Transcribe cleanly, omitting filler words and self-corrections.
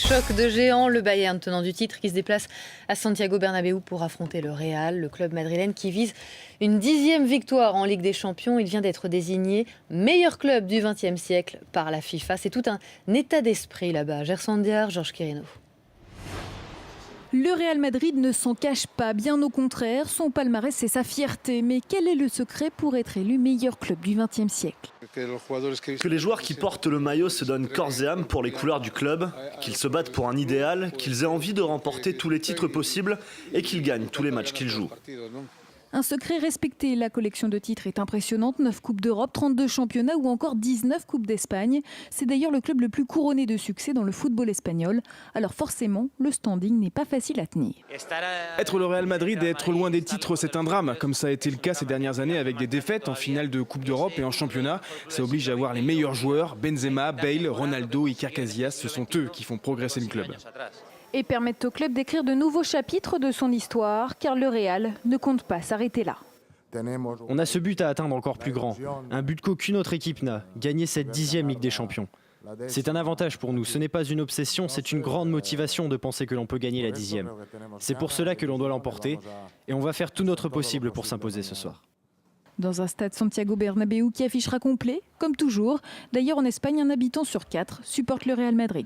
Choc de géants, le Bayern tenant du titre qui se déplace à Santiago Bernabéu pour affronter le Real, le club madrilène qui vise une 10e victoire en Ligue des Champions. Il vient d'être désigné meilleur club du XXe siècle par la FIFA. C'est tout un état d'esprit là-bas. Gerson Diar, Georges Quirino. Le Real Madrid ne s'en cache pas, bien au contraire, son palmarès c'est sa fierté. Mais quel est le secret pour être élu meilleur club du XXe siècle ? Que les joueurs qui portent le maillot se donnent corps et âme pour les couleurs du club, qu'ils se battent pour un idéal, qu'ils aient envie de remporter tous les titres possibles et qu'ils gagnent tous les matchs qu'ils jouent. Un secret respecté, la collection de titres est impressionnante, 9 Coupes d'Europe, 32 championnats ou encore 19 Coupes d'Espagne. C'est d'ailleurs le club le plus couronné de succès dans le football espagnol. Alors forcément, le standing n'est pas facile à tenir. Être le Real Madrid et être loin des titres, c'est un drame, comme ça a été le cas ces dernières années avec des défaites en finale de Coupe d'Europe et en championnat. Ça oblige à avoir les meilleurs joueurs, Benzema, Bale, Ronaldo, Iker Casillas, ce sont eux qui font progresser le club. Et permettent au club d'écrire de nouveaux chapitres de son histoire, car le Real ne compte pas s'arrêter là. On a ce but à atteindre encore plus grand, un but qu'aucune autre équipe n'a, gagner cette 10e Ligue des Champions. C'est un avantage pour nous, ce n'est pas une obsession, c'est une grande motivation de penser que l'on peut gagner la 10e. C'est pour cela que l'on doit l'emporter et on va faire tout notre possible pour s'imposer ce soir. Dans un stade Santiago Bernabéu qui affichera complet, comme toujours. D'ailleurs en Espagne, un habitant sur 4 supporte le Real Madrid.